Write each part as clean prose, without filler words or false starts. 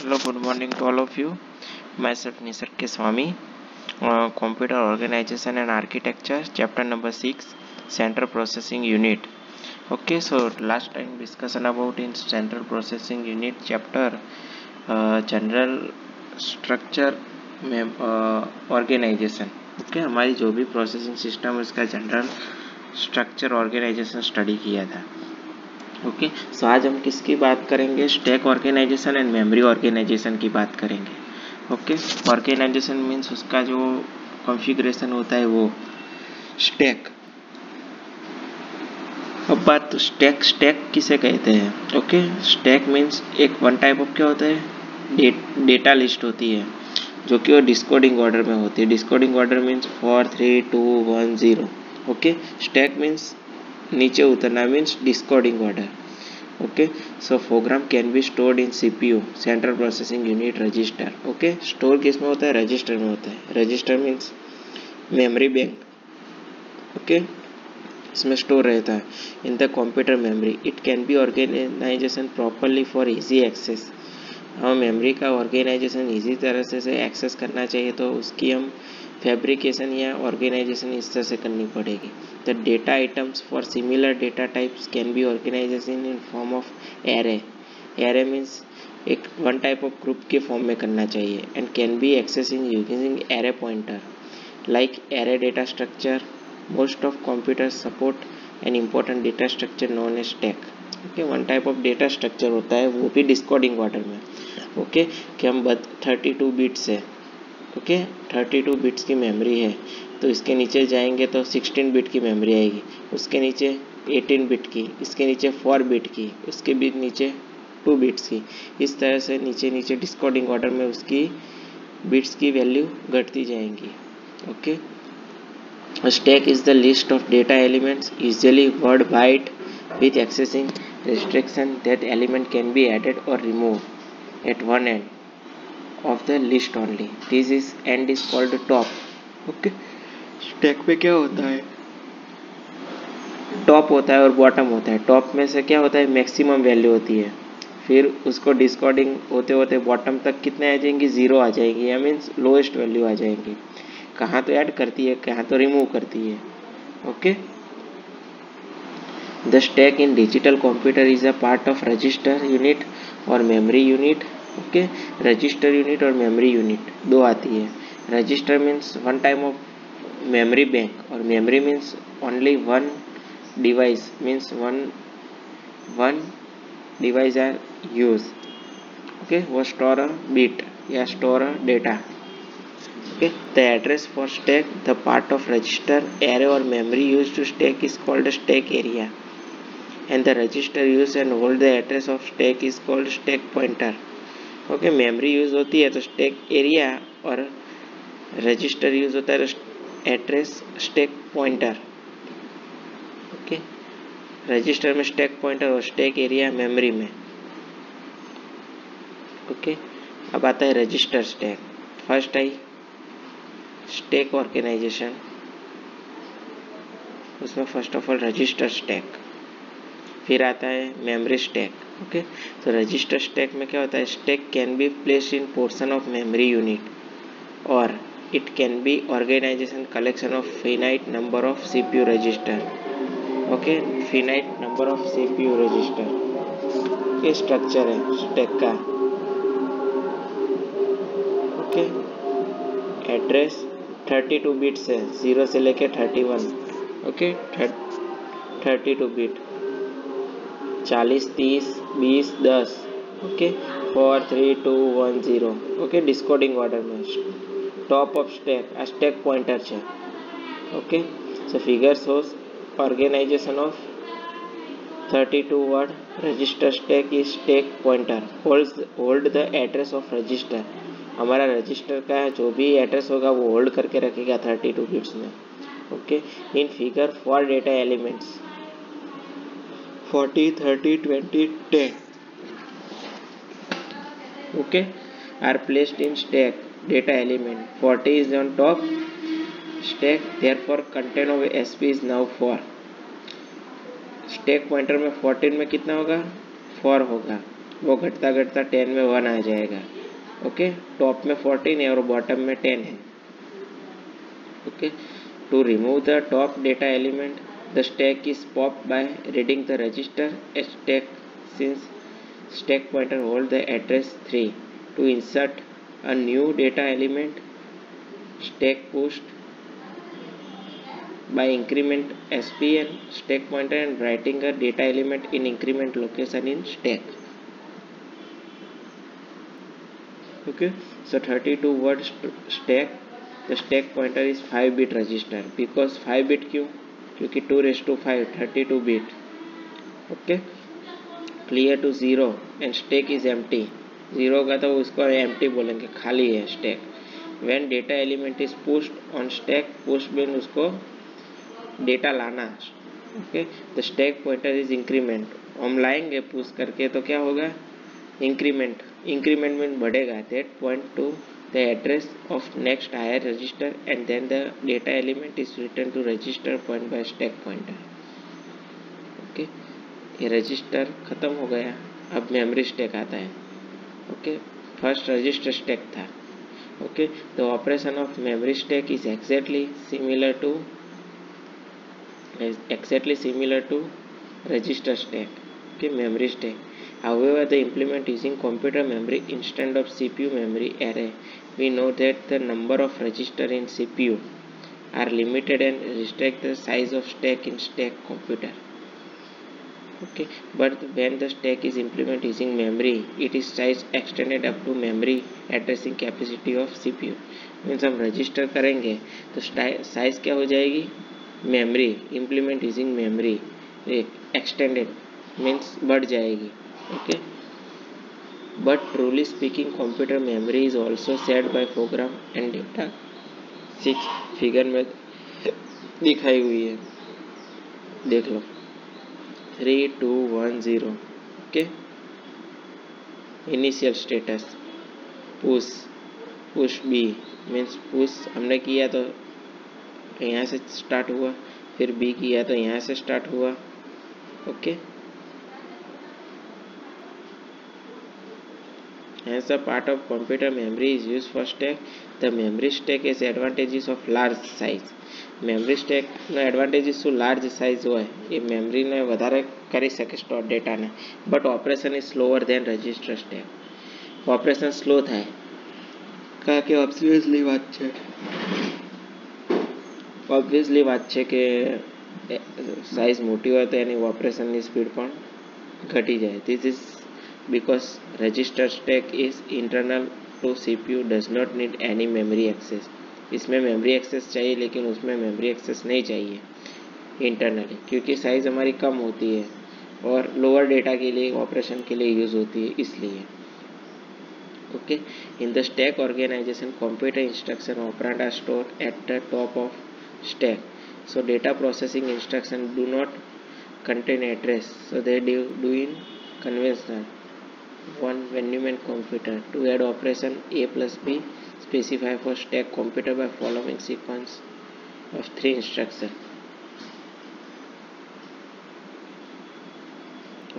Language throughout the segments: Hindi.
Hello, good morning to all of you. Myself Nisarg Swami, Computer Organization and Architecture, chapter number 6, Central Processing Unit. Okay, so last time discussion about in Central Processing Unit chapter, General Structure Organization. Okay, हमारी जो भी प्रोसेसिंग सिस्टम है उसका जनरल स्ट्रक्चर ऑर्गेनाइजेशन स्टडी किया था. ओके सो आज हम किसकी बात करेंगे? Stack organisation and memory organisation की बात करेंगे. ओके ऑर्गेनाइजेशन मीन्स उसका जो कॉन्फ़िगरेशन होता है वो स्टैक. अब बात तो स्टैक किसे कहते हैं? ओके स्टैक मीन्स एक वन टाइप ऑफ क्या होता है? डेटा लिस्ट होती है जो कि वो डिस्कोडिंग ऑर्डर में होती है. Descending order means 4 3 2 1 0. Okay stack means नीचे उतरना means descending order. Okay so program can be stored in CPU central processing unit register. Okay store किस में होता है? रजिस्टर में होता है. Register means memory bank. Okay इसमें स्टोर रहता है in the computer memory. It can be organization properly for easy access. हमें मेमोरी का ऑर्गेनाइजेशन इजी तरह से एक्सेस करना चाहिए तो उसकी हम फैब्रिकेशन या ऑर्गेनाइजेशन इस तरह से करनी पड़ेगी. The data items for similar data types can be organisation in form of array. Array means एक वन टाइप ऑफ ग्रुप के फॉर्म में करना चाहिए and can be accessing using array pointer like array data structure. Most of computer support an important data structure known as stack. Okay one type of data structure होता है वो भी डिस्कोडिंग ऑर्डर में. ओके कि हम 32 बिट्स है. ओके 32 बिट्स की मेमोरी है तो इसके नीचे जाएंगे तो 16 बिट की मेमोरी आएगी. उसके नीचे 18 बिट की, इसके नीचे 4 बिट की, उसके भी नीचे 2 बिट्स की. इस तरह से नीचे नीचे डिस्कोडिंग ऑर्डर में उसकी बिट्स की वैल्यू घटती जाएंगी. Okay A stack is the list of data elements, usually word byte, with accessing restriction. That element can be added or removed at one end of the list only. This is end is called top. Okay, stack पे क्या होता है? टॉप होता है और बॉटम होता है. टॉप में से क्या होता है? मैक्सिमम वैल्यू होती है. फिर उसको डिस्कोडिंग होते होते बॉटम तक कितने आ जाएंगी? 0 आ जाएंगी. या मीन्स लोएस्ट वैल्यू आ जाएंगी. कहाँ तो ऐड करती है, कहाँ तो रिमूव करती है. Okay the stack in digital computer is a part of register unit और memory unit. Okay register unit और मेमोरी यूनिट दो आती है. Register means one type of memory bank और memory means only one device means one device are use. Okay वो स्टोर अ बिट या store a data. Okay, the address for stack, the part of register, array or memory used to stack is called a stack area, and the register used and hold the address of stack is called stack pointer. Okay, memory use होती है तो stack area और register यूज होता है address stack pointer. Okay, register में stack pointer और stack area मेमोरी में. Okay, अब आता है register stack. First I stack organization. उसमें first of all register stack. फिर आता है मेमोरी स्टैक. ओके तो रजिस्टर स्टैक में क्या होता है? Stack can be placed in portion of memory unit और it can be organisation collection of finite number of CPU register. Okay finite number of CPU register ये स्ट्रक्चर है स्टैक का. ओके एड्रेस 32 बिट्स है 0 से लेके 31. Okay 32 bit 40 30 20 10. Okay 4 3 2 1 0. Okay descending order में टॉप ऑफ स्टैक आ स्टैक पॉइंटर છે. Okay so figure shows organization of 32 word register stack is stack pointer hold the address of register. हमारा रजिस्टर का जो भी एड्रेस होगा वो होल्ड करके रखेगा 32 बिट्स में. Okay in figure 4 data elements 40 30 20 10 okay are placed in stack data element. 40 is on top stack therefore content of SP is now 4. Stack pointer में 14 में कितना होगा? 4 होगा. वो घटता घटता 10 में 1 आ जाएगा। ओके, टॉप में 14 है और बॉटम में 10 है। Okay, to remove the top data element the stack is pop by reading the register stack since stack pointer hold the address 3 to insert a new data element stack pushed by increment spn stack pointer and writing a data element in increment location in stack. Okay, so 32 word stack, the stack pointer is 5 bit register because 5 bit क्यों, क्योंकि 2⁵ 32 bit. Okay, clear to 0 and stack is empty. 0 का तो उसको empty बोलेंगे, खाली है stack. When data element is pushed on stack, push mean उसको डेटा लाना. Okay, the stack pointer is increment. हम लाएंगे पुश करके तो क्या होगा, इंक्रीमेंट. इंक्रीमेंट में बढ़ेगा. That point to the address of next higher register and then the data element is return to register point by stack pointer. Okay, ये रजिस्टर खत्म हो गया, अब मेमोरी स्टैक आता है. ओके, फर्स्ट रजिस्टर स्टैक था. Okay, the operation of memory stack is exactly similar to register stack. Okay, memory stack. However, the implement using computer memory instead of CPU memory array. We know that the number of register in CPU are limited and restrict the size of stack in stack computer. Okay, but when the stack is implemented using memory, it is size extended up to memory addressing capacity of CPU. Means हम रजिस्टर करेंगे तो साइज क्या हो जाएगी, memory. Implement using memory extended means बढ़ जाएगी. Okay, but truly speaking computer memory is also set by program and data. 6 figure में दिखाई हुई है, देख लो. 3 2 1 0. Okay, initial status push B means push हमने किया तो यहाँ से स्टार्ट हुआ, फिर बी किया तो यहाँ से स्टार्ट हुआ. Okay, hence a part of computer memory is used for stack. The memory stack has advantages of large size. memory stack no advantages શું, large size હોય, એ મેમરીને વધારે કરી શકે સ્ટોર ડેટાને. But operation is slower than register stack. Operation slow થાય કારણ કે ઓબ્વિયસલી વાત છે કે સાઇઝ મોટી હોય તો એની ઓપરેશનની સ્પીડ પણ ઘટી જાય. This is because register stack is internal to CPU does not need any memory access. इसमें मेमोरी एक्सेस चाहिए लेकिन उसमें मेमोरी एक्सेस नहीं चाहिए इंटरनली, क्योंकि साइज़ हमारी कम होती है और लोअर डेटा के लिए ऑपरेशन के लिए यूज़ होती है इसलिए. Okay, in the stack organisation computer instruction operand are stored at the top of stack. So data processing instruction do not contain address, so they do in conventional one Wennman computer. To add operation a plus b, specify for stack computer by following sequence of 3 instruction.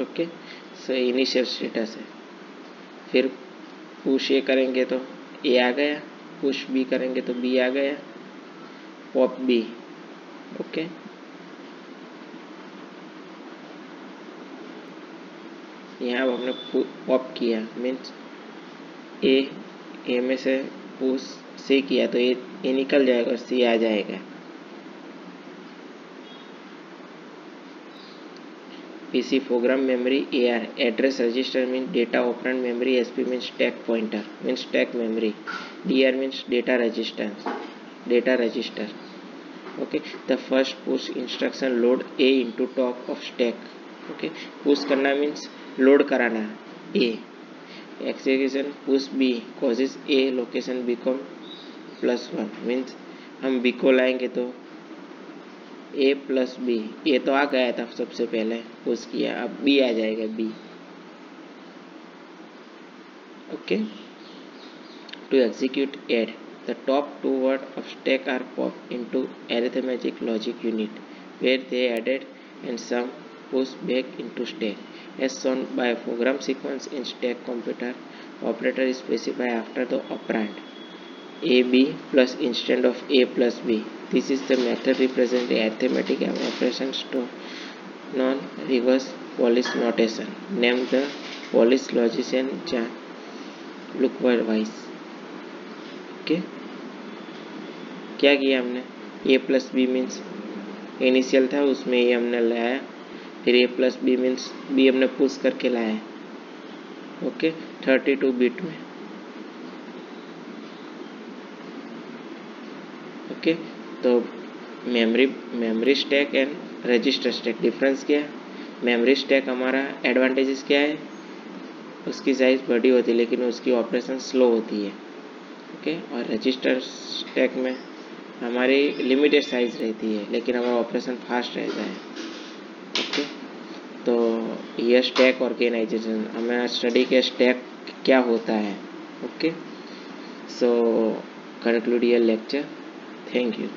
Okay, so initial status है. फिर पुश ए करेंगे तो ए आ गया, पुश बी करेंगे तो बी आ गया, पॉप बी. ओके, यहाँ हमने पॉप किया मीन्स ए में से पुश सी किया तो ए निकल जाएगा और सी आ जाएगा. PC program memory AR address register mean data operand memory. SP mean stack pointer mean stack memory. DR means data register. Okay, the first push instruction load A into top of stack. Okay, push करना मीन्स लोड कराना A. Execution push B causes A location become +1 means हम B को लाएंगे तो A प्लस B. ये तो आ गया था सबसे पहले पुश किया, अब B आ जाएगा B. Okay, to execute add the top 2 word of stack are pop into arithmetic logic unit where they added and some push back into stack as shown by program sequence in stack computer. Operator is specified after the operand AB plus instead of A plus B. This is the method representing arithmetic operations to non-reverse Polish notation. Name the Polish logician Jan Lukowicz. Okay, क्या किया हमने? A plus B means initial था, उसमें ये हमने लाया, फिर A plus B means B हमने पुश करके लाया। ओके, 32 बिट में। ओके, तो memory stack and register stack difference क्या है? मेमोरी स्टैक हमारा एडवांटेजेस क्या है? उसकी साइज बड़ी होती है लेकिन उसकी ऑपरेशन स्लो होती है। ओके, और रजिस्टर स्टैक में हमारी लिमिटेड साइज रहती है लेकिन हमारा ऑपरेशन फास्ट रहता है। ओके, तो यह स्टैक ऑर्गेनाइजेशन हमें स्टडी के स्टैक क्या होता है। Okay, so conclude your lecture. Thank you.